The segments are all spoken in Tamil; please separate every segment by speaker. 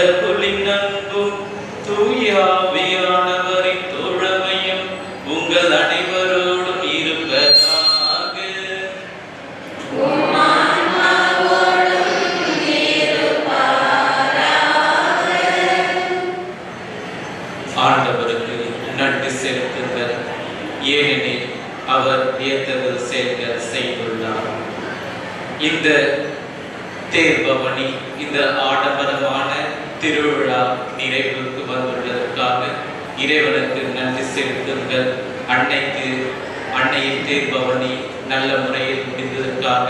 Speaker 1: கடவுளின் அன்பும் தூய ஆவியானவரின் தோழமையும் உங்கள் அனைவரோடும் இருப்பதாக. ஆண்டவருக்கு நன்றி செலுத்துங்கள், ஏனெனில் அவர் வியத்தகு செயல்கள் செய்துள்ளார். இந்த தேர்பவனி, இந்த ஆடம்பரமான திருவிழா நிறைவுக்கு வந்துள்ளதற்காக இறைவனுக்கு நன்றி செலுத்துங்கள். அன்னையின் தேர்பவனி நல்ல முறையில் முடிந்ததற்காக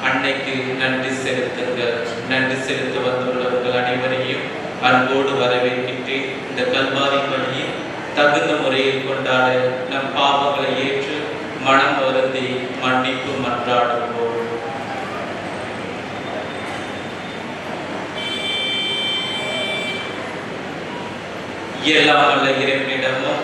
Speaker 1: அன்னைக்கு நன்றி செலுத்துங்கள். நன்றி செலுத்த வந்துள்ளவர்கள் அனைவரையும் அன்போடு வரவேற்கின்றேன். இந்த கல்வாரி பணியை தகுந்த முறையில் கொண்டாட நம் பாவங்களை ஏற்று மனம் வருந்தி மன்னிப்பு மன்றாடுவோம். எல்லாம் வல்ல இறைவனிடமும்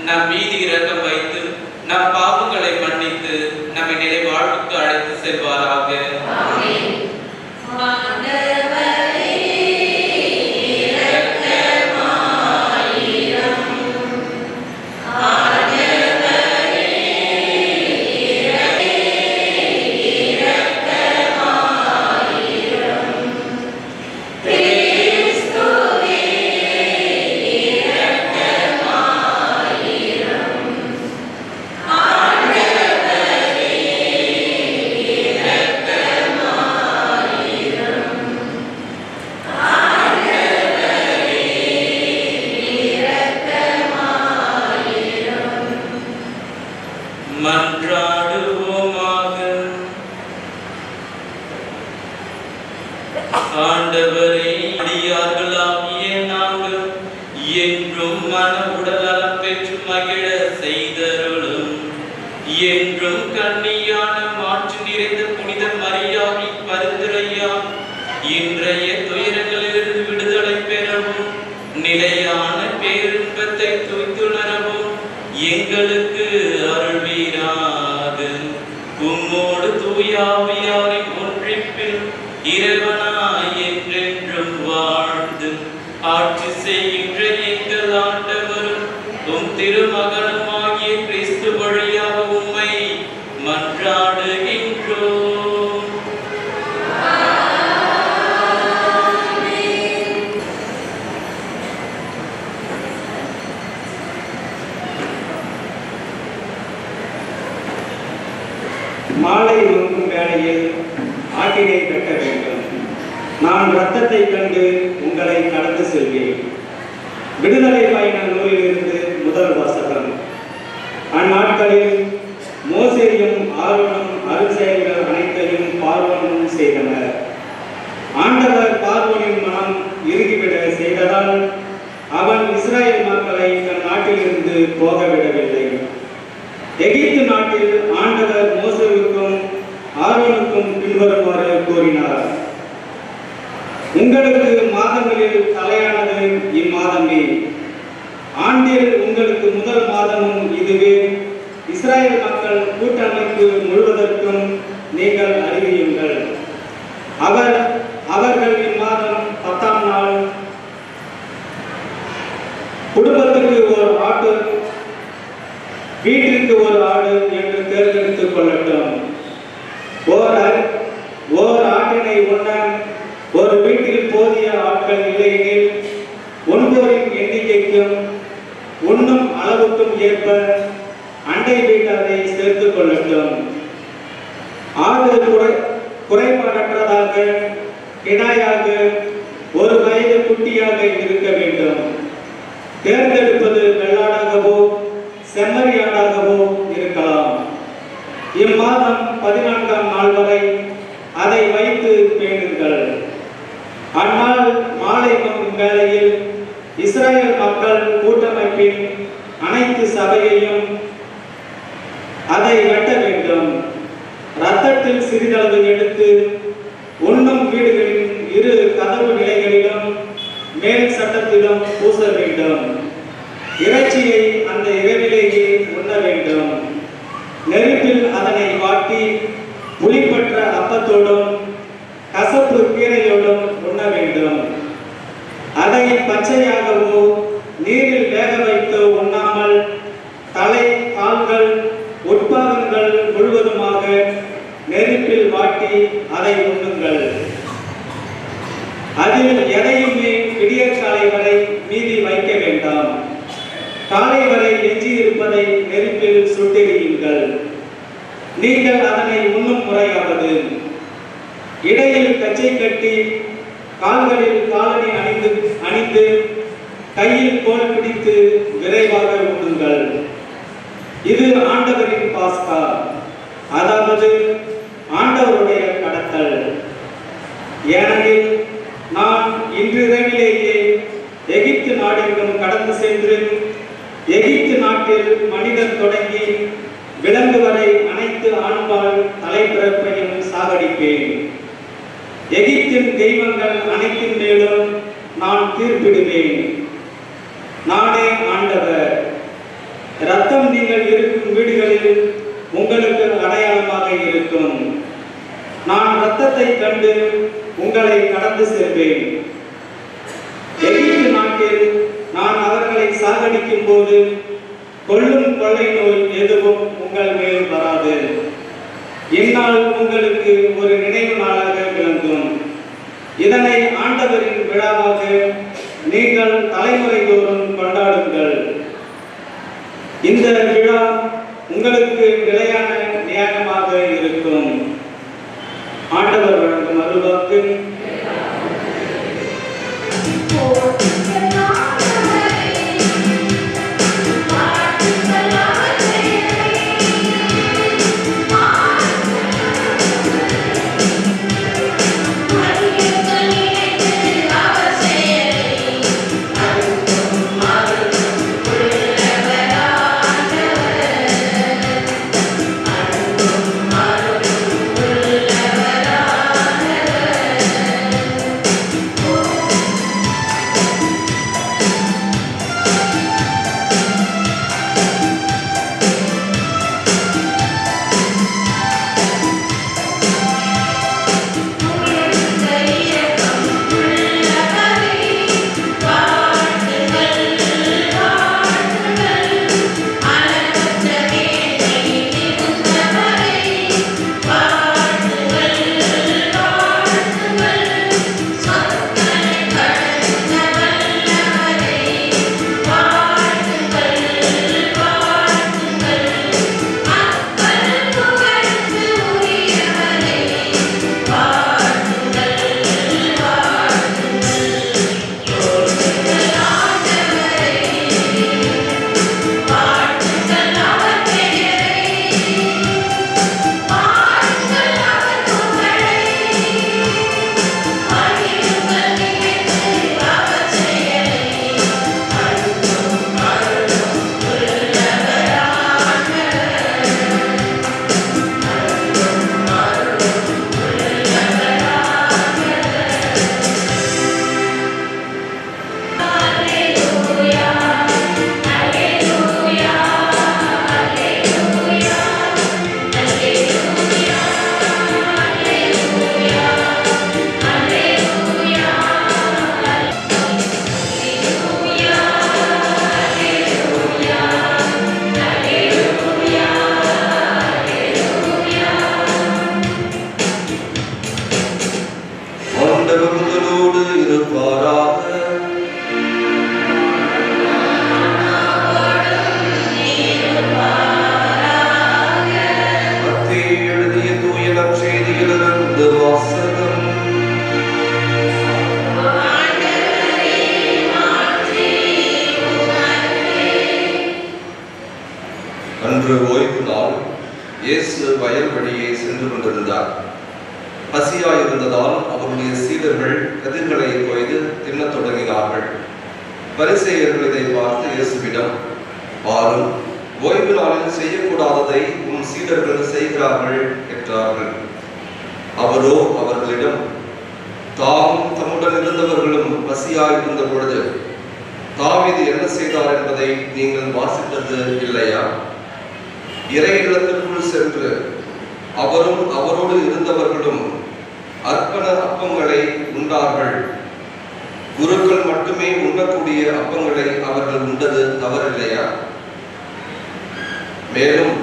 Speaker 1: நம் மீது இரக்கம் வைத்து நம் பாவங்களை மன்னித்து நம்மை நிலை வாழ்வுக்கு அழைத்து செல்வாராக. மன்றாடுவோமாக. ஆண்டவரே, அடியார்களாகிய நாங்கள் என்றும் மன உடல் நலம் பெற்று மகிழ செய்தருளும். என்றும் கன்னியான மாற்று நிறைந்த புனித மரியாவின் பரிந்துரையால் இன்றைய துயரங்களிலிருந்து விடுதலை பெறவும் நிலையான பேரின்பத்தை துய்த்துணரவும் எங்களுக்கு அருள்வீராக. உம்மோடு தூய ஆவியாரின் ஒன்றிப்பில் இறைவனாய் என்றென்றும் வாழ்ந்து ஆட்சி செய்கின்ற எங்கள் ஆண்டவரும் உம் திருமகனுமாகிய கிறிஸ்து வழியாக உம்மை மன்றாடுகின்றோம்.
Speaker 2: மாலை நோக்கும் வேளையில் ஆட்டினை கட்ட வேண்டும். நான் இரத்தத்தை கண்டு உங்களை கடந்து செல்வேன். விடுதலை பயண நூலிலிருந்து முதல் வாசகம். அந்நாட்களில் மோசேயும் ஆரோனும் அருட்செயல்கள் அனைத்தையும் பார்வோனும் செய்தனர். ஆண்டவர் பார்வோனின் மனம் இறுகிவிட செய்ததால் அவன் இஸ்ரேல் மக்களை தன் நாட்டிலிருந்து போகவிடவில்லை. எகிப்து நாட்டில் ஆண்டவர் மோசேவுக்கும் ஆரோனுக்கும் பின்வருமாறு கூறினார்: உங்களுக்கு மாதங்களில் தலையானது இம்மாதமே. ஆண்டில் உங்களுக்கு முதல் மாதமும் இதுவே. இஸ்ரேல் மக்கள் கூட்டமைப்பு முழுவதற்கும் நீங்கள் அறிவியுங்கள். அவர்கள் இம்மாதம் 10ஆம் நாள் குடும்பத்துக்கு ஒரு ஆட்டு, வீட்டிற்கு ஒரு ஆடு என்று தேர்ந்தெடுத்துக் கொள்ளட்டும். ஓர் ஆட்டினை உண்ண ஒரு வீட்டில் போதிய ஆட்கள் இல்லையெனில் உண்போரின் எண்ணிக்கைக்கும் உண்ணும் அளவுக்கும் ஏற்ப அண்டை வீட்டாரை சேர்த்துக் கொள்ளட்டும். ஆடு குறைபாடற்றதாக கிடாயாக ஒரு வயது குட்டியாக இருக்க வேண்டும். தேர்ந்தெடுப்பது வெள்ளாடாகவோ செம்மறியாடாகவோ இருக்கலாம். இம்மாதம் 14ஆம் நாள் வரை அதை வைத்து பேணுங்கள். அந்நாள் மாலை வேளையில் இஸ்ரேல் மக்கள் கூட்டமைப்பின் அனைத்து சபையையும் அதை வெட்ட வேண்டும். இரத்தத்தில் சிறிதளவு எடுத்து உண்ணும் வீடுகளின் இரு கதவு நிலைகளிலும் மேல் சட்டத்திலும் பூச வேண்டும். இறைச்சியை அந்த இரவிலேயே உண்ண வேண்டும். நெருப்பில் அதனை வாட்டி புளிப்பற்ற அப்பத்தோடும் கசப்பு கீரையோடும் உண்ண வேண்டும். அதை பச்சையாகவோ நீரில் வேக வைத்து உண்ணாமல் தலை, கால்கள், உட்பாகங்கள் முழுவதுமாக நெருப்பில் வாட்டி அதை உண்ணுங்கள். அதில் எதையுமே விடியற்காலை வரை மீதி வைக்க வேண்டாம். காலை வரை எஞ்சி இருப்பதை நெருப்பில் சுட்டெறியுங்கள். நீங்கள் அதனை உண்ணும் முறையாவது, இடையில் கச்சை கட்டி கால்களில் காலணி அணிந்து கையில் கோல் பிடித்து விரைவாக உண்ணுங்கள். இது ஆண்டவரின் பாஸ்கா, அதாவது ஆண்டவருடைய கடத்தல். ஏனெனில் நான் இன்றிரவிலேயே எகிப்து நாடெங்கும் கடந்து சென்று எகிப்து நாட்டில் மனிதர் தொடங்கி விலங்கு வரை அனைத்து ஆண்பால் தலைப்பிறப்பையும் சாகடிப்பேன். எகிப்தின் தெய்வங்கள் அனைத்தின் மேலும் நான் தீர்ப்பிடுவேன். நானே ஆண்டவர். இரத்தம் நீங்கள் இருக்கும் வீடுகளில் உங்களுக்கு அடையாளமாக இருக்கும். நான் இரத்தத்தை கண்டு உங்களை கடந்து செல்வேன். எகிப்து நாட்டில் நான் அவர்களை சாகடிக்கும் போது கொள்ளும் கொள்ளை நோய் எதுவும் உங்கள் மேல் வராது. இந்நாள் உங்களுக்கு ஒரு நினைவு நாளாக விளங்கும். இதனை ஆண்டவரின் விழாவாக நீங்கள் தலைமுறை தோறும் கொண்டாடுங்கள். இந்த விழா உங்களுக்கு நிலையான நியாயமாக இருக்கும். ஆண்டவர் வழங்கும் அருள்வாக்கு.
Speaker 3: அன்று ஓய்வு நாள் இயேசு வயல் வழியே சென்று கொண்டிருந்தார். பசியாயிருந்ததால் அவருடைய சீடர்கள் கதிர்களை கொய்து தின்னத் தொடங்கினார்கள். பரிசேயர்கள் இதை பார்த்து இயேசுவிடம், வாரும், ஓய்வு நாளில் செய்யக்கூடாததை உன் சீடர்கள் செய்கிறார்கள் என்றார்கள். அவரோ அவர்களிடம், தாமும் தம்முடன் இருந்தவர்களும் பசியாய் இருந்த பொழுது தாவீது என்ன செய்தார் என்பதை நீங்கள் வாசித்தது இல்லையா? இறை இல்லத்திற்குள் சென்று அவரும் அவரோடு இருந்தவர்களும் அர்ப்பண அப்பங்களை உண்டார்கள். குருக்கள் மட்டுமே உண்ணக்கூடிய அப்பங்களை அவர்கள் உண்டது தவறில்லையா? மேலும்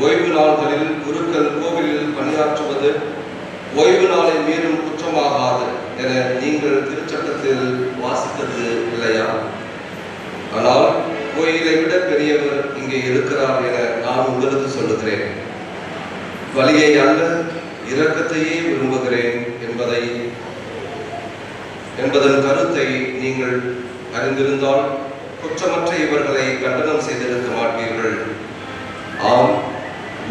Speaker 3: ஓய்வு நாள்களில் குருக்கள் கோவிலில் பணியாற்றுவது ஓய்வு நாளை மீறும் குற்றமாகாது என நீங்கள் திருச்சட்டத்தில் வாசித்தது இல்லையா? ஆனால் கோயிலை விட பெரியவர் இங்கே இருக்கிறார் என நான் உங்களுக்கு சொல்லுகிறேன். வலியை அல்ல, இரக்கத்தையே விரும்புகிறேன் என்பதன் கருத்தை நீங்கள் அறிந்திருந்தால் குற்றமற்ற இவர்களை கண்டனம் செய்திருக்க மாட்டீர்கள். ஆம்,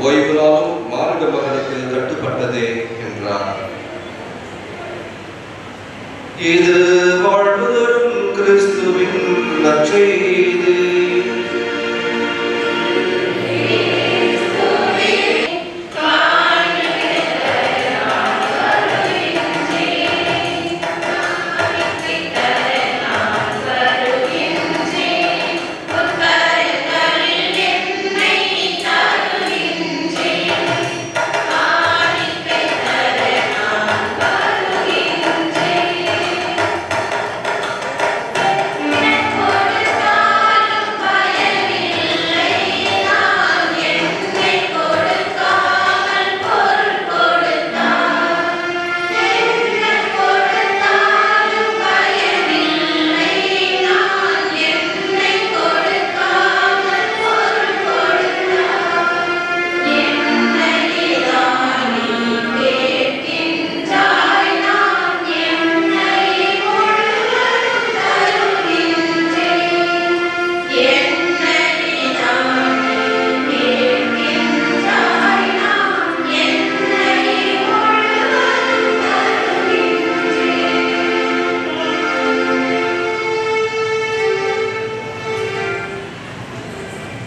Speaker 3: ஓய்வு நாளும் மானிட மகனுக்கு கட்டுப்பட்டதே என்றார். இது வாழ்வு தரும் கிறிஸ்துவின் நற்செய்தி.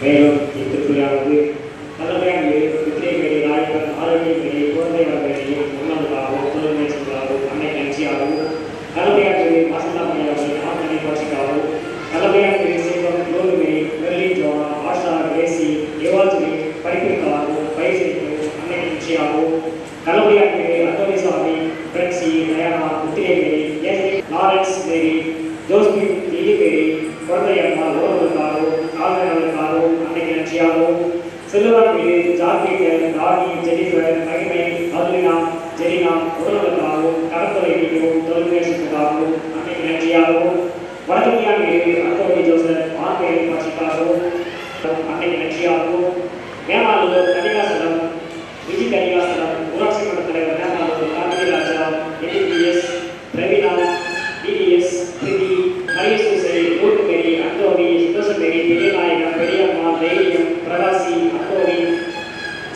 Speaker 2: மேலும் இத்திருப்பலியானது தலைமையான வித்திரைகளில் ஆரோக்கியங்களில் குழந்தை வளர்களில் உணவுக்காகவும் தொழில்மை செய்வதாகவும் அன்னை கட்சியாகவும் தலைமையானது மாசத்தாமையாகவும் ஆண்மனை காட்சிக்காகவும் தலைமையானது செல்வம் லோலுமே மெர்லின் ஜோனா ஆஷா கிரேசி ஏவாஜி படிப்பிற்காகவும் பயிற்சிக்கும் அன்னை கட்சியாகவும் தலைமையானது அந்தோனிசாமி பிரென்சி நயனா வித்திரைகளில் லாரன்ஸ் மேரி ஜோஸ்பின் இலிபேரி குழந்தையம்மா உறவுகளுக்காகவும் கால்நடைகளுக்காகவும் அன்னைக்கு நன்றியாகவும் செல்வரான் மீது ஜார்பீட்டர் ராணி ஜெனிஃபர் மகிமை அதுலினா ஜெலினா உடல்களுக்காகவும் கடற்கரை மீதும் தொழில்நுட்பத்துக்காகவும் அன்னைக்கு நன்றியாகவும் வடகியா மீது அந்தோனி ஜோசப் ஆண்மையை காட்சிக்காகவும் அன்னைக்கு நன்றியாகவும் மேமாளூர் கனிகாசலம் விஜி கனிகாசலம் ஊராட்சி மன்ற தலைவர் மேமாளூர் காந்திராஜா எடிபிஎஸ் பிரவீனா டிடிஎஸ் பிரிதி மரியசூசை ஊட்டுமேரி அந்தோனி சுதோசமேரி பெரியநாயகம் பெரியம்மா தைரியம் பிரகாசி அந்தோனி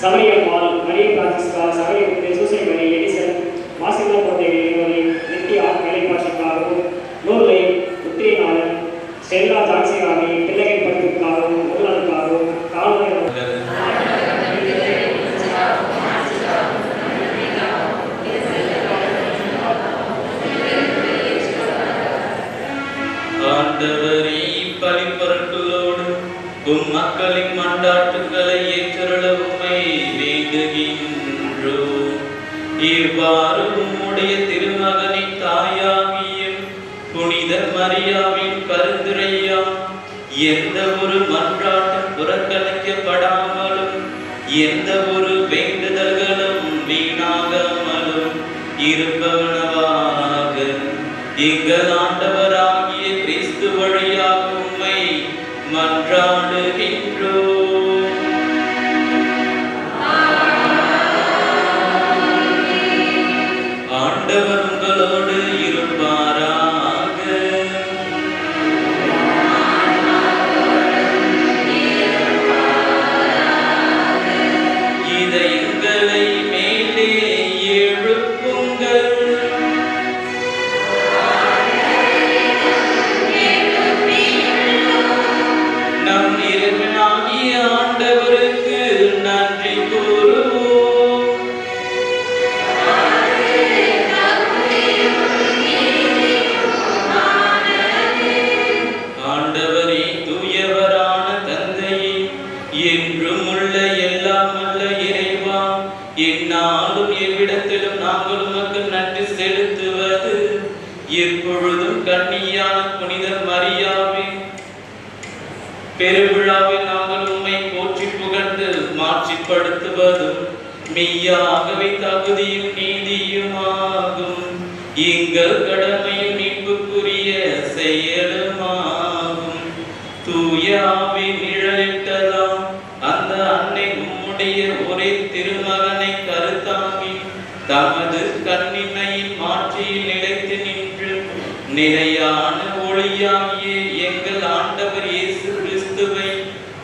Speaker 2: சமரியம்மாள் மரிய பிரான்சிஸ்கா சமயமுத்து சூசைமணி எடிசன் மாசிமா கோட்டை நிறுவனி நித்யா வேலைப்பாட்சிக்காகவும் நூலை உத்திரிநாதன் ஸ்டெல்லா ஜான்சிராணி பிள்ளைகள் படிப்புக்காகவும் உடலுக்காகவும் கால்நடை
Speaker 1: ஆண்டவரே, பலிப்பொருட்களோடு உம் மக்களின் மண்டாட்டுக்களை ஏற்றருள உம்மை வேண்டுகின்றோம். இவ்வாறு உம்முடைய திருமகனின் தாயாகிய புனித மரியாவின் பரிந்துரையா எந்த ஒரு மன்றாட்டும் புறக்கணிக்கப்படாமலும் எந்த ஒரு வேண்டுதல்களும் வீணாகாமலும் இருப்பவனவாக எங்கள் ஆண்டவராகிய கிறிஸ்து வழியாக உம்மை மன்றாடுகின்றோம். ஆண்டவர் உங்களோடு இருப்பாராக. இதயங்களை மேலே எழுப்புங்கள். இப்பொழுதும் கன்னியான புனித மரியாவே, பெருவிழாவில் நாங்கள் உம்மை போற்றி புகழ்ந்து மாட்சிப்படுத்துவதும் மெய்யாகவே தகுதியும் நீதியுமாகும். எங்கள் கடமையும் மீட்புக்குரிய செயலுமாகும். தூய ஆவியின் நிழலிட்டதாம் அந்த அன்னை உம்முடைய ஒரே திருமகனை கருத்தாங்கி தமது கன்னிமையின் மாற்றியில் நிலைத்து நின்று நிலையான ஒளியாகிய எங்கள் ஆண்டவர் இயேசு கிறிஸ்துவை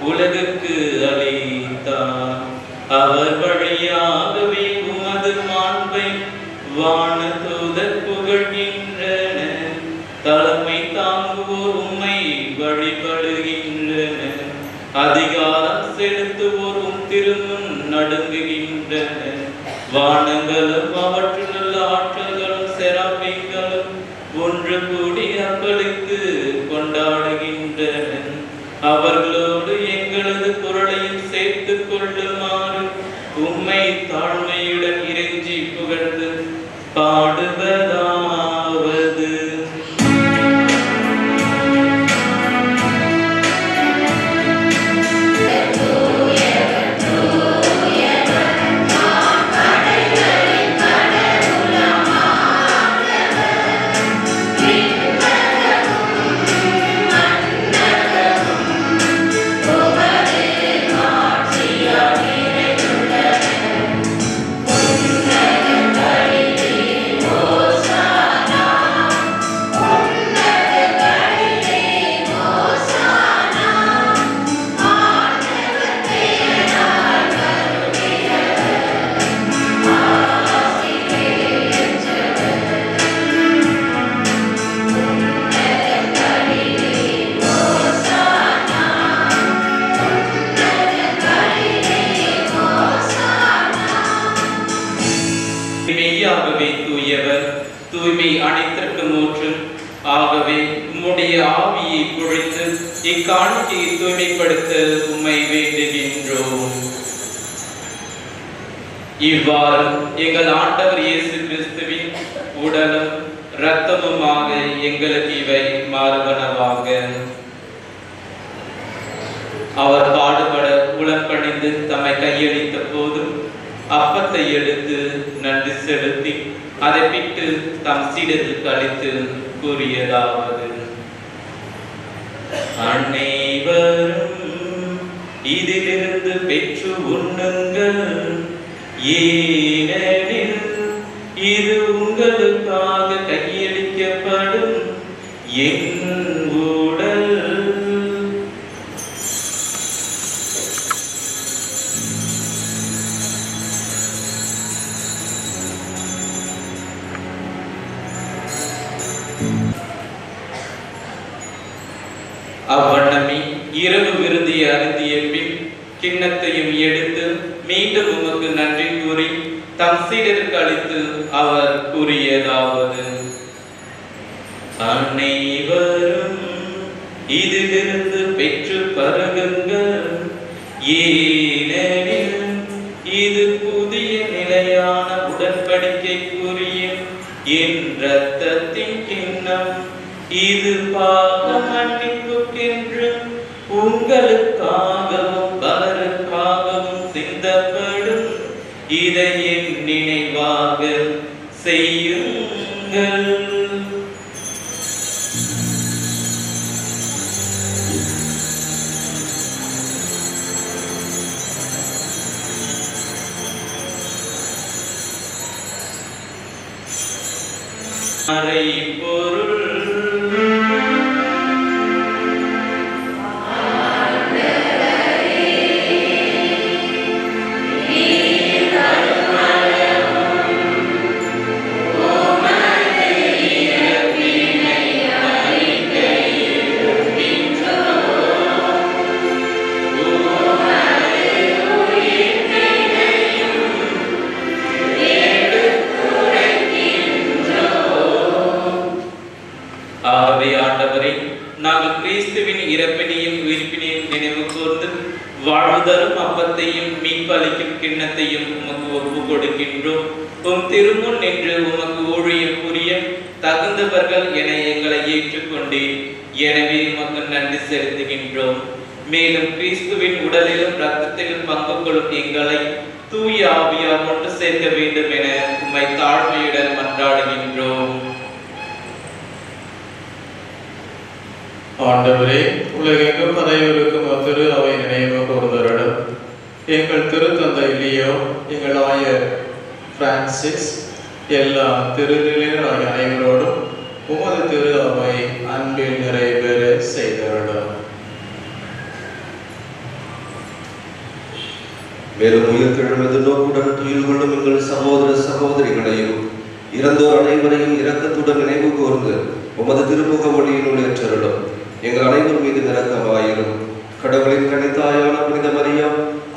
Speaker 1: உலகுக்கு அளித்தார். அவர் வழியாகவே உமது மாண்பை வானதூதர் புகழ்கின்றனர். தலைமை தாங்குவோர் உம்மை வழிபடுகின்றனர். அதிகாரம் செலுத்துவோர் உம் திருமுன் நடுங்குகின்றனர். வானங்களும் அவற்றுள்ள ஆற்றல்களும் செராபீன்களும் ஒன்று கூடி அப்பளித்து கொண்டாடுகின்றனர். அவர்களோடு எங்களது குரலையும் சேர்த்துக் கொள்ளுமாறு உம்மை தாழ்மையுடன் இறைஞ்சி புகழ்ந்து பாடுவதாவது. மெய்யாகவே தூயவர், தூய்மை அனைத்திற்கும் ஊற்றும். ஆகவே உம்முடைய ஆவியை பொழித்து இக்காணிக்கையை தூய்மைப்படுத்த உம்மை வேண்டுகின்றோம். இவ்வாறு எங்கள் ஆண்டவர் இயேசு கிறிஸ்துவின் உடலும் இரத்தமுமாக எங்களுக்கு இவை மாறுவனவாக. அவர் பாடுபட உளப்பணிந்து தம்மை கையளித்த போதும் அப்பத்தை எடுத்து நன்றி செலுத்தி அதை பிட்டு தம் சீடருக்கு அளித்து கூறியதாவது: அனைவரும் இதிலிருந்து பெற்று உண்ணுங்கள், ஏனெனில் இது உங்களுக்காக கையளிக்கப்படும் என் உடல். அவ்வண்ணமே இரவு விருந்தியை அருந்திய பின் கிண்ணத்தையும் எடுத்து மீண்டும் உமக்கு நன்றி கூறி தம் சீடருக்கு அளித்து அவர் கூறியதாவது: அனைவரும் இதிலிருந்து பெற்று பருகுங்கள், ஏனெனில் இது புதிய நிலையான உடன்படிக்கைக்குரிய என் இரத்தத்தின் கிண்ணம். இது பாவ மன்னிப்புக்கென்று உங்களுக்காகவும் பலருக்காகவும் சிந்தப்படும். இதை என் நினைவாக செய்யுங்கள். பொருள் நாங்கள் கிறிஸ்துவின் இறப்பினையும் உயிர்ப்பினையும் நினைவு கூர்ந்து வாழ்வு தரும் அப்பத்தையும் மீன்பளிக்கும் கிண்ணத்தையும் உமக்கு ஒப்பு கொடுக்கின்றோம். உம் திருமுன் நின்று உமக்கு ஊழியம் புரிய தகுந்தவர்கள் என எங்களை ஏற்றுக்கொண்டேன். எனவே உமக்கு நன்றி செலுத்துகின்றோம். மேலும் கிறிஸ்துவின் உடலிலும் இரத்தத்திலும் பங்கு கொள்ளும் எங்களை தூய ஆவியார் கொண்டு சேர்க்க வேண்டும் என உம்மை தாழ்மையுடன் மன்றாடுகின்றோம்.
Speaker 4: ஆண்டவரே, உலகெங்கும் பரவியிருக்கும் திரு அவை நினைவு கூர்ந்தருடன் எங்கள் திருத்தந்தை லியோ, எங்கள் ஆயர் பிரான்சிஸ், எல்லா திருநிலையராகிய அனைவரோடும் உமது திரு அவை அன்பில் நிறைவேற செய்தருடன்.
Speaker 3: மேலும் உயிர்த்தெழும் நோக்குடன் துயில் கொள்ளும் எங்கள் சகோதர சகோதரிகளையும் இறந்தோர் அனைவரையும் இரக்கத்துடன் நினைவு கூர்ந்து உமது திருமுக ஒளியினுள் ஏற்றருளும். எங்கள் அனைவர் மீது இரக்கமாயிரும். கடவுளின் கனித்தாயான புனித மரியா,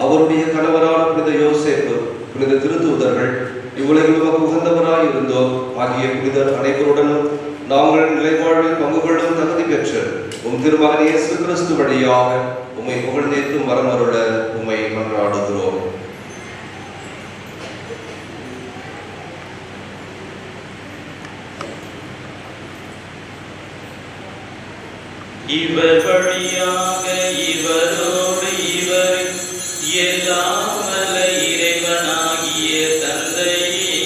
Speaker 3: அவருடைய கணவரான புனித யோசேப்பு, புனித திருத்தூதர்கள், இவ்வுலகில் உமக்கு உகந்தவராய் இருந்தோம் ஆகிய புனிதர் அனைவருடனும் நாங்கள் நிலைவாழ்வில் பங்கு கொள்ளும் தகுதி பெற்று உம் திருமகன் இயேசு கிறிஸ்து வழியாக உம்மை புகழ்ந்தேத்தும் வரமருள உம்மை மன்றாடுகிறோம்.
Speaker 1: இவர் வழியாக இவரோடு இவர் எல்லாம் வல்ல இறைவனாகிய தந்தையே,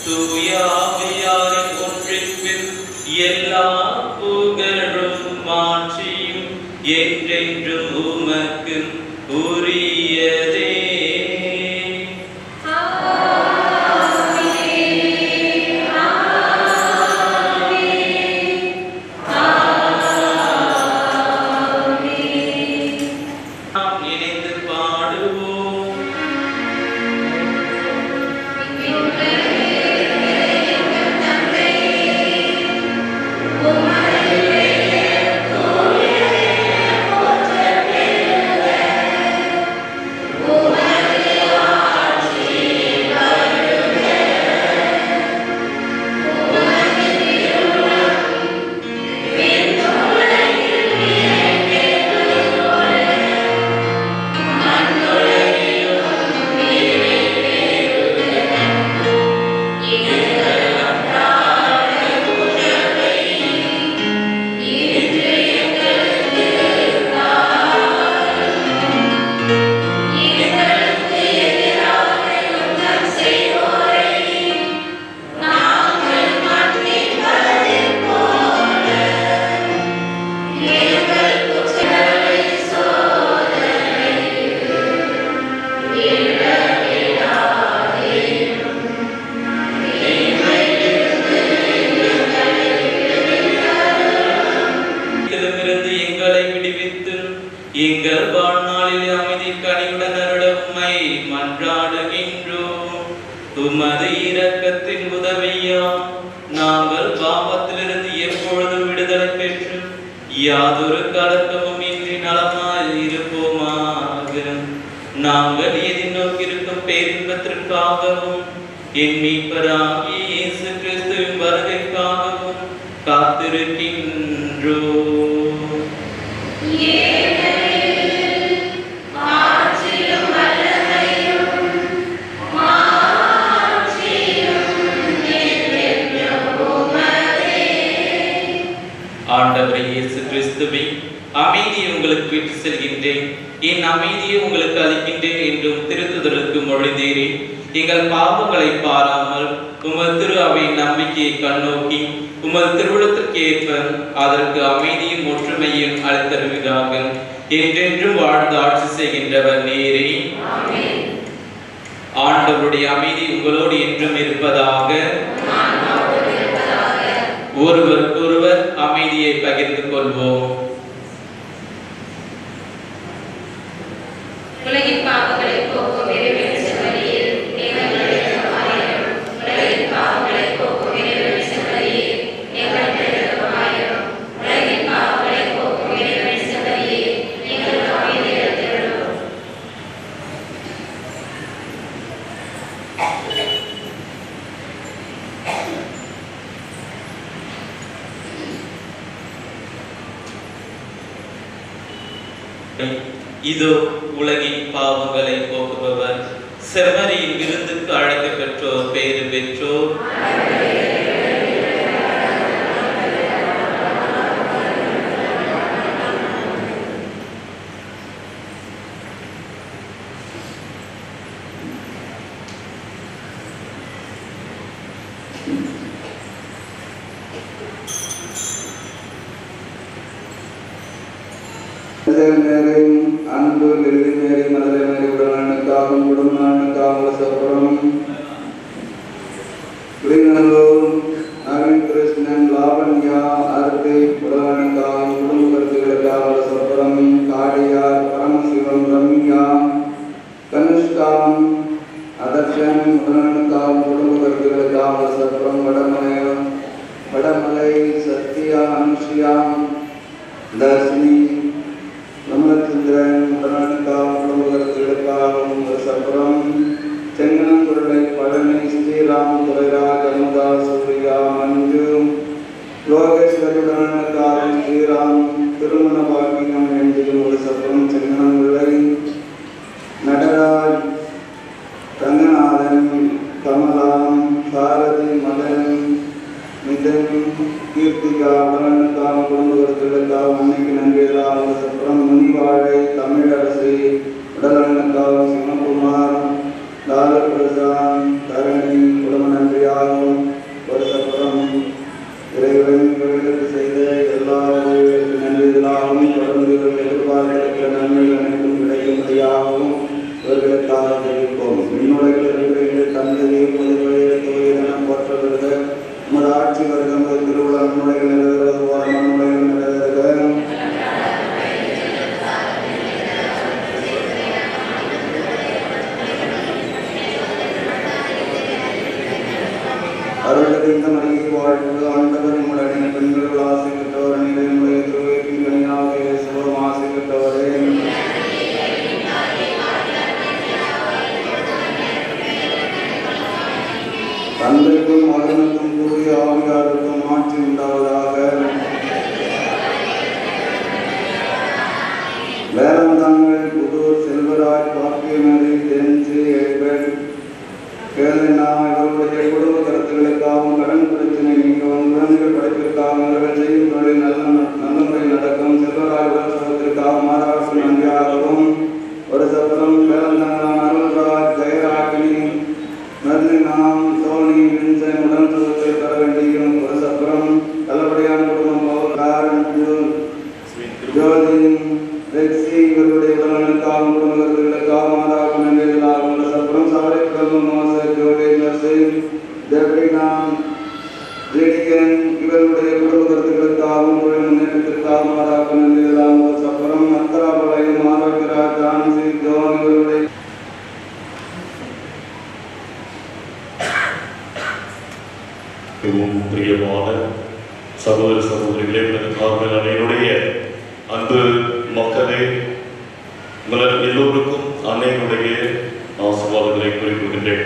Speaker 1: தூய ஆவியாரின் ஒன்றிற்கு எல்லா புகழும் மாட்சியும் என்றென்றும் உமக்கு உரியதே. எங்கள் வாழ்நாளில் அமைதி கனிவுடன் அருள உம்மை மன்றாடுகின்றோம். உமது இரக்கத்தின் உதவியால் நாங்கள் பாவத்திலிருந்து எப்பொழுதும் விடுதலை பெற்று யாதொரு கலக்கமும் இன்றி நலமாய் இருப்போமாக. நாங்கள் எதிர்நோக்கியிருக்கும் பேரின்பத்திற்காகவும் என் மீட்பராகிய இயேசு கிறிஸ்துவின் வருகைக்காகவும் காத்திருக்கின்றோம். ஆண்டவரே இயேசு கிறிஸ்துவே, அமைதியை உங்களுக்கு விட்டு செல்கின்றேன், என் அமைதியை உங்களுக்கு அளிக்கின்றேன் என்றும் திருத்துதலுக்கு மொழிந்தீரே. எங்கள் பாவங்களை பாராமல் உமது திரு அவை நம்பிக்கையை கண்ணோக்கி உமது திருவுளத்திற்கு ஏற்ப அதற்கு அமைதியும் ஒற்றுமையும் அளித்தருவீராக. என்றென்றும் வாழ்ந்து ஆட்சி செய்கின்றவர் நீரே. ஆண்டவருடைய அமைதி உங்களோடு என்றும் இருப்பதாக. ஒருவருக்கொருவர் அமைதியை பகிர்ந்து கொள்வோம்.
Speaker 5: உலகின் பாவங்களை போக்கும் இறைவனின் செம்மறியே, எங்களுடைய இரக்கமாயிரும். உலகின் பாவங்களை போக்கும் இறைவனின் செம்மறியே, எங்களுடைய இரக்கமாயிரும். உலகின் பாவங்களை போக்கும் இறைவனின் செம்மறியே, எங்களுக்கு அமைதி அளித்தருளும்.
Speaker 1: இதோ உலகின் பாவங்களை போக்குபவர். செம்மறியின் விருந்துக்கு அழைக்க பெற்றோர் பேறு பெற்றோர்.
Speaker 6: அன்பு வெள்ளி மேரி மதுரை மேரி உடனுக்காகவும் குடும்பனுக்காகவும் சப்பரம் குடிநல்லூர் நவீன் கிருஷ்ணன் லாவண்யா அருதி உடனுக்காகவும் குடும்ப கருத்துக்களுக்காக சப்பரம் காடியார் பரமசிவம் ரம்யா கனுஷ்காம் அதர்ஷன் உடனுக்காகவும் குடும்ப கருத்துக்களுக்காக சப்பரம் வடமலை சத்யா அனுஷியா தர்ஷினி ரமணச்சந்திரன் உடனுக்காகவும் குடும்பகர்களுக்காகவும் சப்பரம் செங்கனங்குருளை பழனி ஸ்ரீராம் துரைராஜ் அமுதா சூர்யா மஞ்சு லோகேஸ்வரியுடனுக்காகவும் ஸ்ரீராம் திருமண பாக்கியம் என்று ஒரு சப்பரம் செங்கனங்குருளை நடராஜ் ரங்கநாதன் கமலாம் சாரதி மதன் மிதன் கீர்த்திகா உடனுக்காகவும் குடும்பகர்களுக்காகவும் அன்னைக்கு நன்றியதாக சப்பரம் முனிவாழை தமிழரசி உடலனுக்காகவும் சிவகுமார் லாலு பிரசாந்த் தரணி குடும்ப நன்றியாகவும் ஒரு சப்பரம் இறைவன் இவர்களுக்கு செய்த எல்லா உதவிகளுக்கு நன்றிகளாகவும் தொடர்ந்து இவர்கள் எதிர்பார்க்கிற நன்மைகள் அனைத்தும் கிடைக்கும்படியாகவும் இவர்களுக்காக தெரிவிப்போம். மின்னுலகில் தந்தையும் முதல்வரையை தோழியென போற்றவிருந்த நமது ஆட்சி வருடம் திருவிழா நுழைகள் நிறைவேறது ஓரமான நுழைகள் நிறைவேறுக அருள்கிந்த மனைவி வாழ்வு ஆண்டவர் உடனே பெண்கள் ஆசை பெற்றவர் நிறைமுறை திருவேற்றின் கனியாக சிவம் ஆசை பெற்றவரே தந்தைக்கும் மகனுக்கும் கூடிய ஆவியாருக்கும் ஆட்சி உண்டாவதாக. வேளாந்தாங்கள் புதூர் செல்வராஜ் பாக்கியமேரி தென்சி எல்பெட் கேலனா இவருடைய குடும்ப கருத்துக்களுக்காகவும் கடன் பிரச்சனை நீங்கவும் குழந்தைகள் படிப்பிற்காகவும் இவர்கள் செய்யும் தொழில் நல்ல முறை நடக்கும் செல்வராஜ் உலகத்திற்காக மாதாவுக்கு நன்றியாகவும் ஒரு சப்பரம் வேளாந்தாங்களான அருள்ராஜ் ஜெயராகினி நர்லினாம் சோனி வின்சன் உடன் சுகத்தை பெற வேண்டியும் ஒரு சப்பரம் நல்லபடியான குடும்பம் ஜோதி ரெக்ஸி இவர்களுடைய உடல்நலனுக்காகவும் குடும்ப கருத்துக்களுக்காகவும் மாதாவுக்கு நன்றிகளாகவும் ஒரு சப்பரம் சவரை பிரம்ம மோச ஜோதி நர்சி தேவடினா ஜெடிகன் இவர்களுடைய குடும்ப கருத்துக்களுக்காகவும் தொழில் முன்னேற்றத்திற்காகவும் மாதாவுக்கு நன்றிகளாகவும் ஒரு சப்பரம் அத்தராபலையும் ஆரோக்கியராஜ் ஜான்சி ஜோன் இவர்களுடைய
Speaker 7: பிரியமான சகோதர சகோதரிகளே, என்னுடைய அன்பு மக்களே, உங்கள் எல்லோருக்கும் அன்னையினுடைய ஆசீர்வாதங்களை குறிப்பிடுகின்றேன்.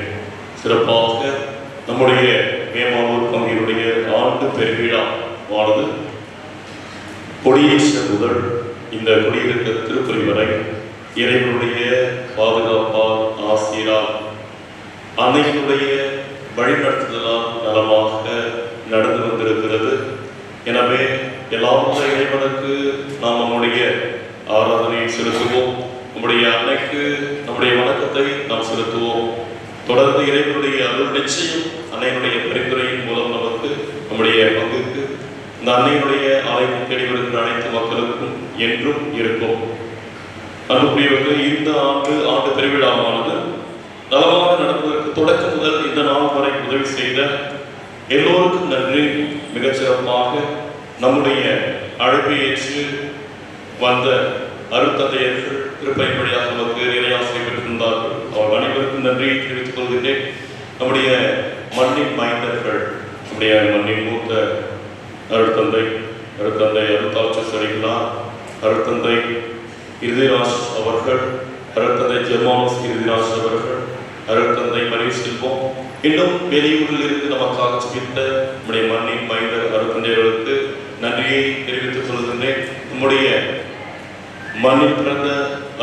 Speaker 7: சிறப்பாக நம்முடைய மேமானூர் பங்கினுடைய ஆண்டு பெருவிழாவானது கொடியேற்ற முதல் இந்த குடியிருக்க திருப்பதி வரை இறைவனுடைய பாதுகாப்பால் ஆசிரியரால் அன்னையினுடைய வழிநடத்துதலால் நலமாக நடந்து வந்திருக்கிறது. எனவே எல்லாமுள்ள இறைவனுக்கு நாம் நம்முடைய ஆராதனையை செலுத்துவோம். நம்முடைய அன்னைக்கு நம்முடைய வணக்கத்தை நாம் செலுத்துவோம். தொடர்ந்து இறைவனுடைய அருள் நிச்சயம் அன்னையினுடைய பரிந்துரையின் மூலம் நமக்கு நம்முடைய பங்குக்கு இந்த அன்னையினுடைய ஆலயத்தை தேடி வருகிற அனைத்து மக்களுக்கும் என்றும் இருக்கும். அன்புக்குரியவர்கள், இந்த ஆண்டு பெருவிழாவானது நலமாக நடப்பதற்கு தொடக்கம் முதல் இந்த நாள் வரை உதவி செய்த எல்லோருக்கும் நன்றி. மிகச்சிறப்பாக நம்முடைய அழைப்பை ஏற்று வந்த அருட்தந்தையர்கள் திருப்பையின் வழியாக நமக்கு இறையாசை பெற்றிருந்தார்கள். அவர்கள் அனைவருக்கும் நன்றியை தெரிவித்துக் கொள்கின்றேன். நம்முடைய மண்ணின் மைந்தர்கள், நம்முடைய மண்ணின் மூத்த அருட்தந்தை அருத்தாட்சி சரிகளார், அருட்தந்தை இறுதிராஜ் அவர்கள், அருட்தந்தை ஜெர்மானஸ் இறுதிராஜ் அவர்கள், அருட்தந்தை மனைவி செல்வம், இன்னும் வெளியூரில் இருந்து நமக்காக ஜெபித்த நம்முடைய மண்ணின் மைந்தர் அருட்தந்தையர்களுக்கு நன்றியை தெரிவித்துக் கொள்கின்றேன். நம்முடைய மண்ணில் பிறந்த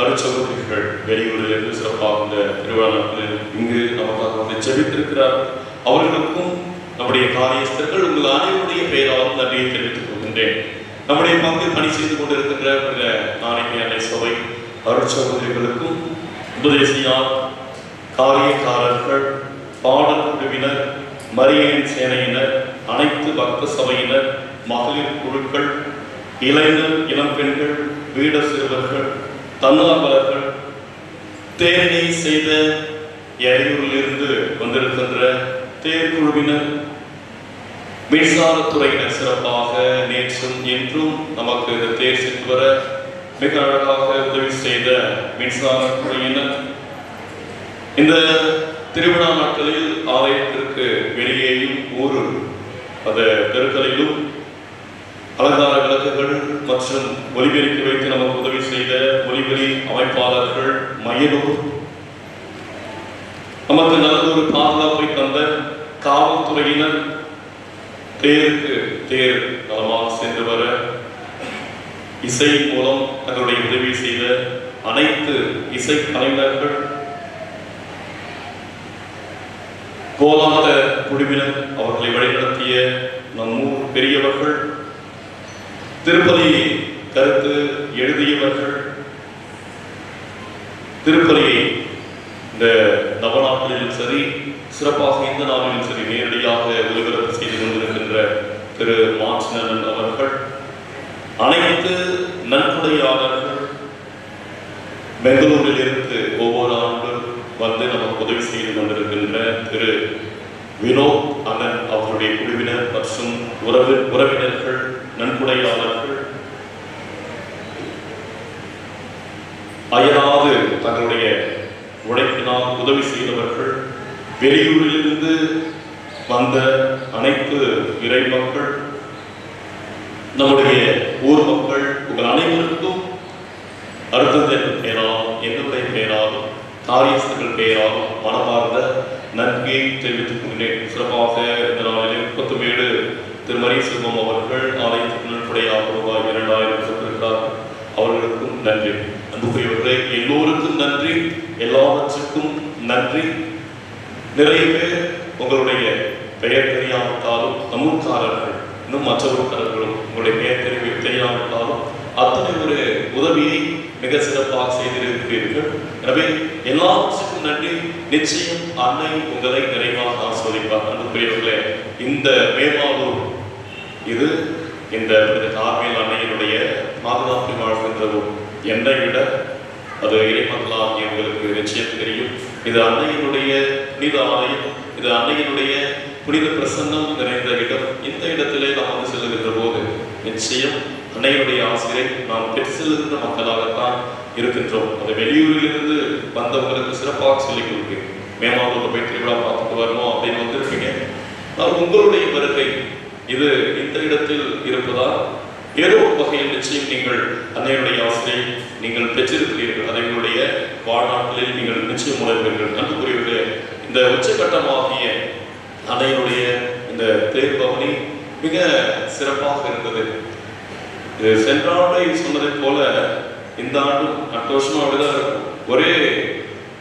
Speaker 7: அருட்சகோதரிகள் வெளியூரிலிருந்து சிறப்பாக இந்த திருவிழா நாட்களில் இங்கு நமக்காக வந்து ஜெபித்திருக்கிறார். அவர்களுக்கும் நம்முடைய காரியஸ்தர்கள் உங்கள் அனைவருடைய பெயரால் நன்றியை தெரிவித்துக் கொள்கின்றேன். நம்முடைய பங்கில் பணி செய்து கொண்டிருக்கின்ற நாளைக்கு அன்னை சபை அருட்சகோதரிகளுக்கும் உபதேசியார், காரியக்காரர்கள், பாடல் குழுவினர், மரியன் சேனையினர், அனைத்து பக்த சபையினர், மகளிர் குழுக்கள், இளைஞர் இளம்பெண்கள், வீட சிறுவர்கள், தன்னார்வலர்கள், தேனை செய்த எறையூரிலிருந்து வந்திருக்கின்ற தேர்குழுவினர், மின்சாரத்துறையினர் சிறப்பாக நேற்றும் இன்றும் நமக்கு இந்த தேர் சென்று வர மிக அழகாக உதவி செய்த மின்சாரத்துறையினர், இந்த திருவிழா நாட்களில் ஆலயத்திற்கு வெளியேயும் ஊரில் அந்த தெருக்களிலும் அலங்கார விளக்குகள் மற்றும் ஒலிபெருக்கி வைத்து நமக்கு உதவி செய்த ஒலிபெரி அமைப்பாளர்கள், மயிலூர் நமக்கு நல்ல ஒரு பாதுகாப்பை தந்த காவல்துறையினர், தேருக்கு தேர் நலமாக சென்று வர இசை மூலம் தங்களுடைய உதவி செய்த அனைத்து இசை கலைஞர்கள், கோலாத குழுவினர், அவர்களை வழிநடத்திய நம்மூர் பெரியவர்கள், திருப்பலி கருத்து எழுதியவர்கள், திருப்பலியை இந்த நவநாட்களிலும் சரி சிறப்பாக இந்த நாளிலும் சரி நேரடியாக ஒலிபரப்பு செய்து கொண்டிருக்கின்ற திரு மார்ச்னன் அவர்கள், அனைத்து நன்கொடையாளர்கள், பெங்களூரில் இருந்து ஒவ்வொரு ஆண்டும் வந்து நமக்கு உதவி செய்து கொண்டிருக்கின்ற திரு வினோத் அண்ணன் அவருடைய குழுவினர் மற்றும் உறவினர்கள், நன்கொடையாளர்கள், அயராது தங்களுடைய உழைப்பினால் உதவி செய்தவர்கள், வெளியூரிலிருந்து வந்த அனைத்து இறை மக்கள், நம்முடைய ஊர் மக்கள், உங்கள் அனைவருக்கும் அருத்தத்தின் பெயரால், என்னுடைய பெயராலும், காரியஸ்தர்கள் பெயராலும் மனமார்ந்த நன்றியை தெரிவித்துக் கொண்டேன். சிறப்பாக இந்த நாளில் 37 திருமறை செல்வம் அவர்கள் ஆலயத்திற்கு நன்கொடையாக ரூபாய் 2000 கொடுத்திருக்கிறார்கள். அவர்களுக்கும் நன்றி. அன்புக்குரியவர்களே, எல்லோருக்கும் நன்றி, எல்லாவற்றுக்கும் நன்றி. நிறைய பேர் உங்களுடைய பெயர் தெரியாவிட்டாலும், நம்மூர்காரர்கள் இன்னும் மற்ற ஊர்காரர்களும் உங்களுடைய பெயர் தெரியாவிட்டாலும் அத்தனை ஒரு உதவியை மிக சிறப்பாக செய்திருக்கிறீர்கள். எனவே எல்லாவற்றுக்கும் நன்றி. நிச்சயம் அன்னை உங்களை நிறைவாக ஆஸ்வதிப்பார். அன்புக்குரியவர்களே, இந்த மேமாலூர் இது இந்த கார்மேல் அன்னையினுடைய பாதுகாப்பு வாழ்கின்ற என்னை விட அது இறைமகளாக எங்களுக்கு நிச்சயம் தெரியும். இது அன்னையினுடைய புனித ஆலயம், இது அன்னையினுடைய புனித பிரசன்னம் நிறைந்த இடம். இந்த இடத்திலே நாம் வந்து செல்லுகின்ற போது நிச்சயம் அன்னையினுடைய ஆசிரியை நாம் பெற்று செல்லுகின்ற மக்களாகத்தான் இருக்கின்றோம். அது வெளியூரில் இருந்து வந்தவங்களுக்கு சிறப்பாக சொல்லிக் கொடுக்கிறேன். மேமாலூர்ல போய் திருவிழா பார்த்துட்டு வரணும் அப்படின்னு வந்திருப்பீங்க. ஆனால் உங்களுடைய வருகை இது இந்த இடத்தில் இருப்பதால் ஏதோ ஒரு வகையில் நிச்சயம் நீங்கள் அன்னையுடைய ஆசிரியை நீங்கள் பெற்றிருக்கிறீர்கள். அதை உங்களுடைய வாழ்நாட்களில் நீங்கள் நிச்சயம் உணர்வீர்கள். அன்புக்குரியவர்களே, இந்த உச்சகட்டமாகிய அன்னையுடைய இந்த தேர் பவனி மிக சிறப்பாக இருந்தது. சென்ற ஆண்டை சொன்னதை போல இந்த ஆண்டும் அடுத்த வருஷமும் அப்படிதான் இருக்கும். ஒரே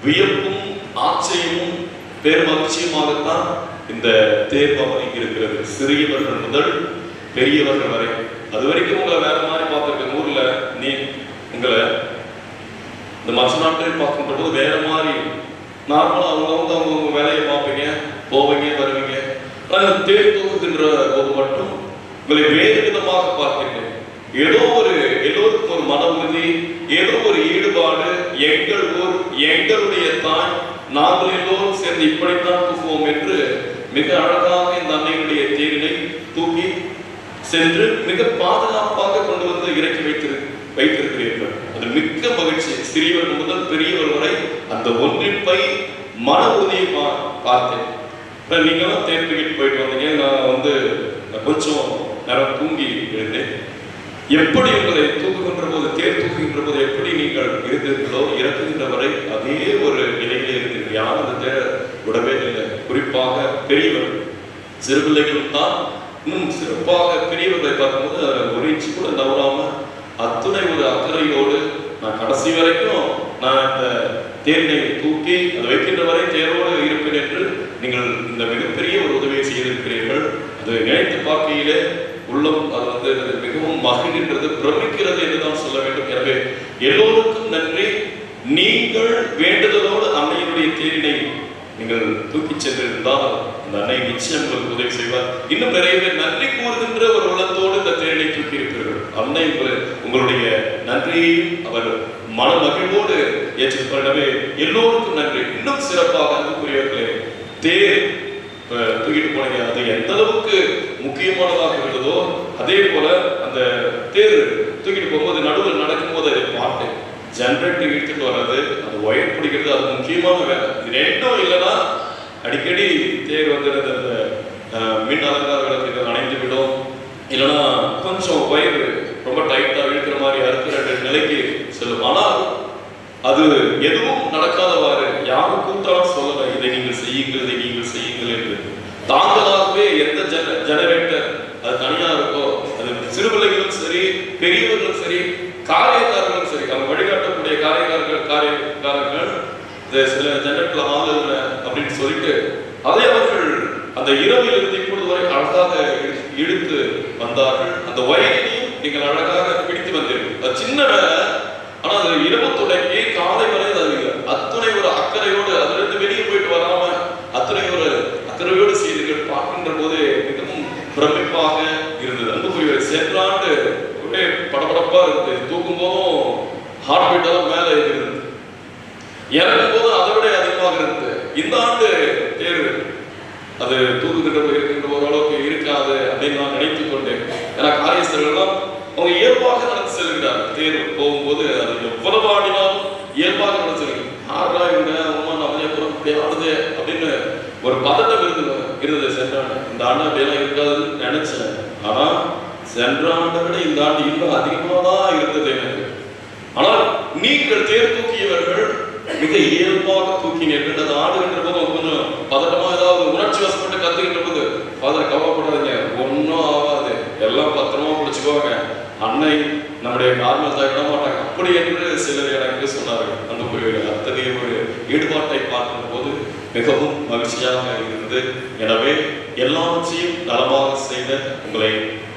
Speaker 7: வியப்பும் ஆச்சரியமும் பேர்மகிழ்ச்சியுமாகத்தான் இந்த தேர் பவனி இருக்கிறது. சிறியவர்கள் முதல் பெரியவர்கள் வரை. அது வரைக்கும் உங்களை வேற மாதிரி பார்த்துருக்க ஊர்ல உங்களை இந்த மற்ற நாட்களில் பார்க்கின்ற போது வேற மாதிரி நார்மலா அவங்க வேலையை பார்ப்பீங்க, போவீங்க, வருவீங்க. ஆனால் தேர் தூக்குகின்ற போது மட்டும் உங்களை வேறு விதமாக பார்க்கிறீங்க. எல்லோருக்கும் ஒரு மன உறுதி, ஏதோ ஒரு ஈடுபாடு. எங்கள் ஊர், எங்களுடைய தாய், நாங்கள் எல்லோரும் சேர்ந்து இப்படித்தான் தூக்குவோம் என்று மிக அழகாக இந்த அன்னையுடைய தேரினை தூக்கி சென்று மிக பாதுகாப்பாக கொண்டு வந்து இறக்கி வைத்திருக்கிறீர்கள். அது மிக்க மகிழ்ச்சி. சிறியவர் முதல் பெரியவர் வரை அந்த ஒன்றிப்பை மன உறுதியை பார்த்தேன். நீங்களும் தேர் தூக்கிட்டு போயிட்டு வந்தீங்க. நான் வந்து கொஞ்சம் நேரம் தூங்கி இருந்தேன். எப்படி உங்களை தூக்குகின்ற போது, தேர் தூக்குகின்ற போது எப்படி நீங்கள் இருந்தீர்களோ, இறக்குகின்ற வரை அதே ஒரு நிலையிலே இருந்தீர்கள். யாரும் அந்த தேர் விடவே இல்லை. குறிப்பாக பெரியவர்கள், சிறு பிள்ளைகளும் தான் இன்னும் சிறப்பாக பெரியவர்களை பார்க்கும்போது ஒரு இன்ச்சு கூட நவராம அத்துணை ஒரு அக்கறையோடு நான் கடைசி வரைக்கும் தேரினை தூக்கி அதை வைக்கின்ற வரை தேரோடு இருப்பேன் என்று நீங்கள் இந்த மிகப்பெரிய ஒரு உதவியை செய்திருக்கிறீர்கள். அது நினைத்து பார்க்கையிலே உள்ளம் அது மிகவும் மகிழ்கின்றது, பிரமிக்கிறது என்றுதான் சொல்ல வேண்டும். எனவே எல்லோருக்கும் நன்றி. நீங்கள் வேண்டுதலோடு அன்னையினுடைய தேரினை நீங்கள் தூக்கி சென்றிருந்தால் அந்த அன்னை நிச்சயம் உங்களுக்கு உதவி செய்வார். இன்னும் நிறைய பேர் நன்றி கூறுகின்ற ஒரு உள்ளத்தோடு இந்த தேரினை தூக்கி இருப்பீர்கள். அன்னை உங்களுடைய நன்றியையும் அவர் மன மகிழ்வோடு ஏற்றுக்கொள்ளவே எல்லோருக்கும் நன்றி. இன்னும் சிறப்பாக அன்புக்குரியவர்களே, தேர் தூக்கிட்டு போனீங்க, அது எந்த அளவுக்கு முக்கியமானதாக இருந்ததோ அதே போல அந்த தேர் தூக்கிட்டு போகும்போது நடுவில் நடக்கும்போது அதை பார்த்தேன். ஜென்ரேட்டர் இழுத்துட்டு வர்றது, அது ஒயர் பிடிக்கிறது, அது முக்கியமான வேலை. இது ரெண்டும் இல்லைன்னா அடிக்கடி தேர் வந்து அந்த மின் அலங்கார விளக்குகள் அணைந்து விடும், இல்லைன்னா கொஞ்சம் ஒயர் ரொம்ப டைட்டாக இழுக்கிற மாதிரி அறுக்கிற நிலைக்கு செல்லும். ஆனால் அது எதுவும் நடக்காதவாறு யாரும் கூட்டாலும் சொல்லலை, இதை நீங்கள் செய்யுங்கள், இதை நீங்கள் செய்யுங்கள் என்று. தாங்களாகவே எந்த ஜெனரேட்டர் அது தனியாக இருக்கோ, அது சிறு பிள்ளைகளும் சரி பெரியவர்களும் சரி காரியக்காரர்களும் சரி, அவங்க வழிகாட்டக்கூடிய காரியக்காரர்கள் சில ஜெனரேட்டர்ல ஆள் இல்லை அப்படின்னு சொல்லிட்டு அதை அவர்கள் அந்த இரவில் இருந்து இப்பொழுது வரை அழகாக இழுத்து வந்தார்கள். அந்த வயலையும் நீங்கள் அழகாக பிடித்து வந்தீர்கள். அது சின்ன வேலை, ஆனா அது இரவு தொடங்கி காலை வரை அது அத்தனை ஒரு அக்கறையோடு அதிலிருந்து வெளியே போயிட்டு வராம அத்தனை ஒரு அக்கறையோடு செய்தீர்கள். பார்க்கின்ற போது மிகவும் பிரமிப்பாக இருந்தது. அன்புக்குரிய சென்ற ஆண்டு ஒரே படபடப்பா இருந்தது. தூக்கும் போதும் ஹார்ட் பீட் எல்லாம் மேல இருந்தது, இறங்கும் போதும் அதை விட அதிகமாக இருந்தது. இந்த ஆண்டு தேர்வு அது தூக்குகின்ற இருக்கின்ற ஓரளவுக்கு இருக்காது அப்படின்னு நான் நினைத்து கொண்டேன். ஏன்னா காரியஸ்தர்கள்லாம் அவங்க இயல்பாக நடந்து செல்கிறார்கள். தேர்வு போகும்போது அது எவ்வளவு ஆடினாலும் இயல்பாக நடந்து செல்கிறாங்க. ஆறா இருங்க அம்மா நம்மளே ஆடுது அப்படின்னு ஒரு பதட்டம் இருந்தது சென்ற ஆண்டு. இந்த ஆண்டு அப்படியெல்லாம் இருக்காதுன்னு நினைச்சேன். ஆனா சென்ற ஆண்டை விட இந்த ஆண்டு இன்னும் அதிகமாக தான் இருந்தது எனக்கு. ஆனால் நீங்கள் தேர் தூக்கியவர்கள் மிக இயல்பாக தூக்கினீர்கள். அது ஆடுகின்ற போது கொஞ்சம் பதட்டமா ஏதாவது உணர்ச்சி வசப்பட்டு கத்துக்கின்ற போது ஃபாதர் கவலைப்படாதீங்க, ஒன்றும் ஆகாது, எல்லாம் பத்திரமா பிடிச்சுக்குவாங்க, அன்னை நம்முடைய நார்மல் தான் விட மாட்டாங்க அப்படி என்று சிலர் எனக்கு சொன்னார்கள். அந்த அத்தகைய ஒரு ஈடுபாட்டை பார்க்கின்ற போது மிகவும் மகிழ்ச்சியாக இருந்தது. எனவே எல்லாவற்றையும் நலமாக செய்த உங்களை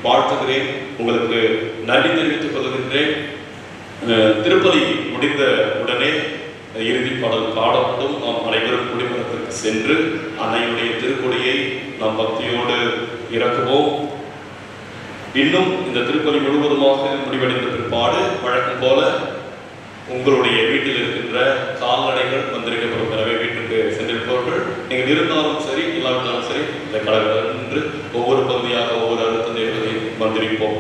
Speaker 7: வாழ்த்துகிறேன், உங்களுக்கு நன்றி தெரிவித்துக் கொள்கின்றேன். திருப்பலி முடிந்த உடனே இறுதி பாடல் பாடப்படும். நாம் அனைவரும் குடிமரத்திற்கு சென்று அன்னையுடைய திருக்கொடியை நாம் பக்தியோடு இறக்குவோம். இன்னும் இந்த திருப்பலி முழுவதுமாக முடிவடைந்த பிற்பாடு வழக்கம் போல உங்களுடைய வீட்டில் இருக்கின்ற கால்நடைகள் வந்திருக்கப்படும். எனவே வீட்டுக்கு சென்றிருப்பவர்கள் நீங்கள் இருந்தாலும் சரி இல்லாவிட்டாலும் சரி இந்த கடவுள் என்று ஒவ்வொரு பகுதியாக ஒவ்வொரு அழுத்தத்தையும் வந்திருப்போம்.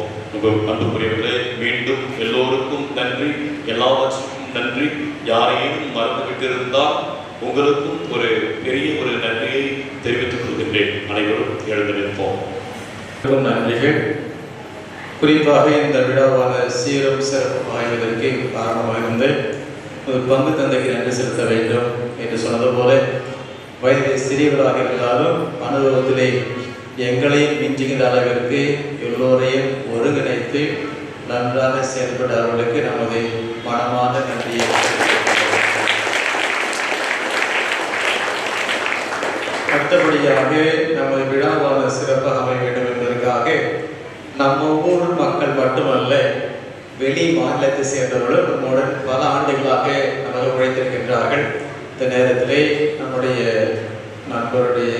Speaker 7: அன்புக்குரியவர்களே, மீண்டும் எல்லோருக்கும் நன்றி, எல்லாவற்றுக்கும் நன்றி. யாரையும் மறந்து விட்டிருந்தால் உங்களுக்கும் ஒரு பெரிய ஒரு நன்றியை தெரிவித்துக் கொள்கின்றேன். அனைவரும் எழுந்து நிற்போம்.
Speaker 4: நன்றிகள். குறிப்பாக இந்த விழாவான சீரும் சிறப்பும் ஆய்வதற்கு காரணமாக இருந்து ஒரு பங்கு தந்தைக்கு நன்றி செலுத்த வேண்டும் என்று சொன்னது போல, வயதில் சிறியவராக இருந்தாலும் அனுபவத்திலே எங்களையும் மிஞ்சுகின்ற அளவிற்கு எல்லோரையும் ஒருங்கிணைத்து நன்றாக செயல்பட்ட அவர்களுக்கு நமது மனமான நன்றியை. அடுத்தபடியாக நமது விழாவான சிறப்பாக அமைய வேண்டும் என்பதற்காக நம்ம ஊர் மக்கள் மட்டுமல்ல, வெளி மாநிலத்தை சேர்ந்தவர்களும் நம்முடன் பல ஆண்டுகளாக நமக்கு உழைத்திருக்கின்றார்கள். இந்த நேரத்திலே நம்முடைய நண்பருடைய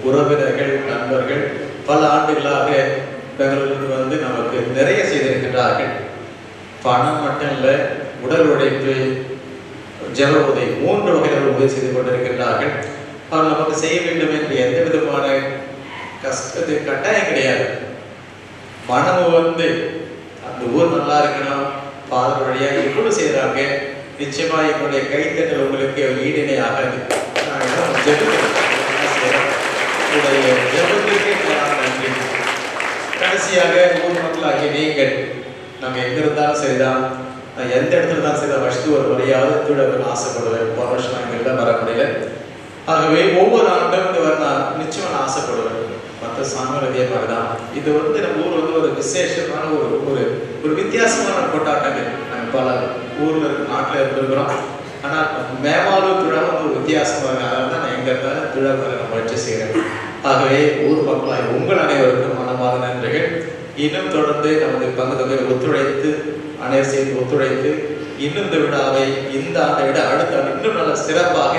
Speaker 4: உறவினர்கள் நண்பர்கள் பல ஆண்டுகளாக பெங்களூருக்கு வந்து நமக்கு நிறைய செய்திருக்கின்றார்கள். பணம் மட்டும் இல்லை, உடல் உழைப்பு, ஜெப உதவி, 3 வகையில் உதவி செய்து கொண்டிருக்கின்றார்கள். அவர் நமக்கு செய்ய வேண்டும் என்று எந்த விதமான கட்டாயம் கிடையாது. மனம் வந்து அந்த ஊர் நல்லா இருக்கணும், பாதர் வழியாக எவ்வளவு செய்கிறாங்க, நிச்சயமா என்னுடைய கைத்தட்டல் உங்களுக்கு ஈடிணை ஆகாது. நன்றி. கடைசியாக ஊர் மக்களாகிய நீங்கள், நம்ம எங்க இருந்தாலும் சரிதான், நான் எந்த இடத்துல தான் சரி வருஷத்துக்கு ஒரு முறையாவது திருவிழாவுக்கு ஆசைப்படுவேன். போன வருஷம் நான் எங்கெல்லாம் வர முடியல. ஆகவே ஒவ்வொரு ஆண்டும் இந்த நான் நிச்சயமா நான் ஆசைப்படுவேன். மற்ற சாமிகள் அதே மாதிரி தான். இது வந்து நம்ம ஊர் வந்து ஒரு விசேஷமான ஒரு வித்தியாசமான கொண்டாட்டங்கள். நாங்கள் பல ஊரில் இருக்க நாட்டில் இருந்திருக்கிறோம். ஆனால் மேமாலு துழா ஒரு வித்தியாசமாக அதனால தான் நான் எங்கே துழாவை நான் முயற்சி செய்கிறேன். ஆகவே ஊர் மக்களாய் உங்கள் அனைவருக்கும் மனமாக நன்றிகள். இன்னும் தொடர்ந்து நமது பங்கு தொகையில் ஒத்துழைத்து அனைவரும் சேர்ந்து ஒத்துழைத்து இன்னும் இந்த விழாவை இந்த ஆண்டை விட அடுத்த ஆண்டு இன்னும் நல்ல சிறப்பாக,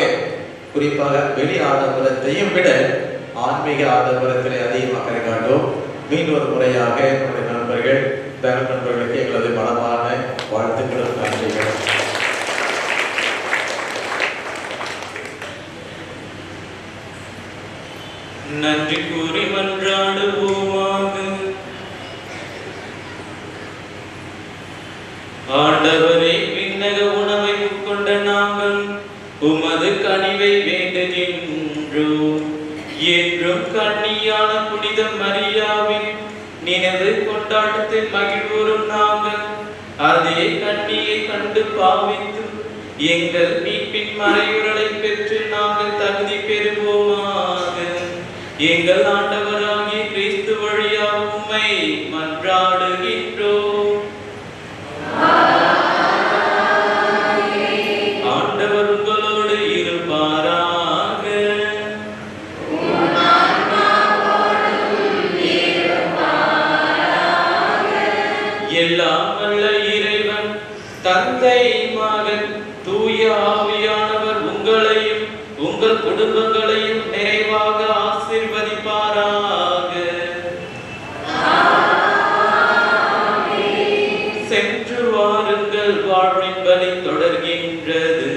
Speaker 4: குறிப்பாக வெளி ஆடம்பரத்தையும் விட ஆன்மீக ஆடம்பரத்திலே அதிகமாக காட்டும். மீண்டும் ஒரு முறையாக நம்முடைய நண்பர்கள் தமிழ் நண்பர்களுக்கு எங்களது மனமான வாழ்த்துக்களும் நன்றிகள்.
Speaker 1: நன்றி கூறி மன்றாடுவோமாக. ஆண்டவரே, விண்ணக உணவை உட்கொண்ட நாங்கள் உமது கனிவை வேண்டுகின்றோம். என்றும் கண்ணியான புனித மரியாவின் நினைவு கொண்டாட்டத்தில் மகிழ்வோரும் நாங்கள் அதே கண்ணியை கண்டு பாவித்து எங்கள் மீட்பின் மறையுறலை பெற்று நாங்கள் தகுதி பெறுவோமாக. எங்கள் ஆண்டவராகிய கிறிஸ்து வழியாக உம்மை மன்றாடுகின்றோம். ஆண்டவர் உங்களோடு இருப்பாராக. எல்லாம் வல்ல இறைவன் தந்தை, மகன், தூய ஆவியானவர் உங்களையும் உங்கள் குடும்பங்களையும் நிறைவாக ஆசீர்வதிப்பாராக. சென்று வாருங்கள், வாழ்வின் பலி தொடர்கின்றது.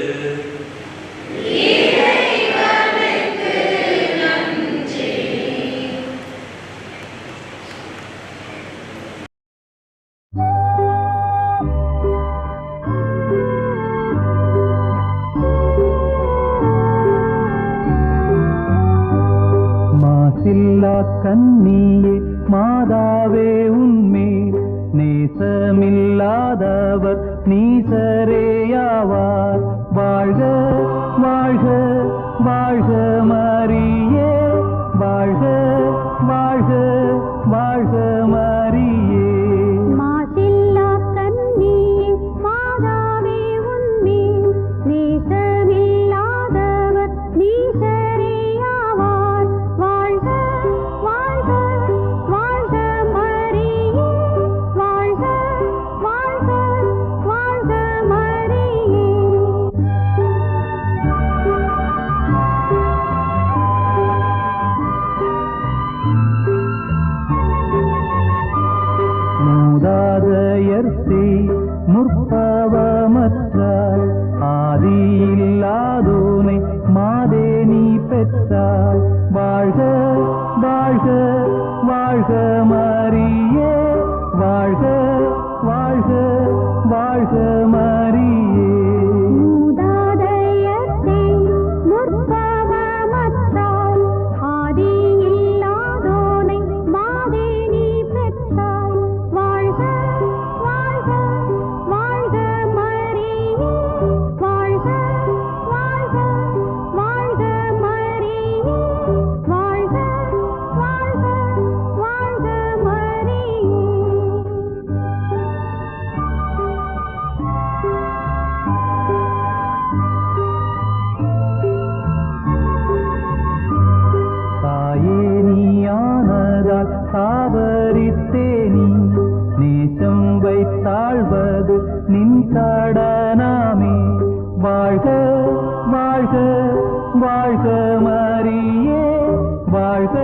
Speaker 8: மாசில்லா கன்னியே மாதாவே உன்மேல் நேசமில்லாதவர் நீசரேயாவார். வாழ்க வாழ்க வாழ்க மரியே, வாழ்க வாழ்க வாழ்க மரியே.
Speaker 5: மாசில்லா கன்னியே மாதாவே உன்மேல் நேசமில்லாதவர் நீசரேயாவார். வாழ்க வாழ்க வாழ்க மரியே, வாழ்க வாழ்க வாழ்க மரியே.
Speaker 8: மூதாதையர்சே முற்பவமற்றாய், ஆதியில்லாதோனை மாதே நீ பெற்றாய். வாழ்க வாழ்க வாழ்க மரியே, வாழ்க வாழ்க வாழ்க மரியே.
Speaker 5: மூதாதையர்சே முற்பவமற்றாய், ஆதியில்லாதோனை மாதே நீ பெற்றாய். வாழ்க வாழ்க வாழ்க மரியே, வாழ்க வாழ்க வாழ்க மரியே, வாழ்க வாழ்க வாழ்க மரியே.
Speaker 8: தாயே நீயானதால் தாவரித்தே நீ நேசம் வைத்தாழ்வது நின் கடனாமே. வாழ்க வாழ்க வாழ்க மரியே, வாழ்க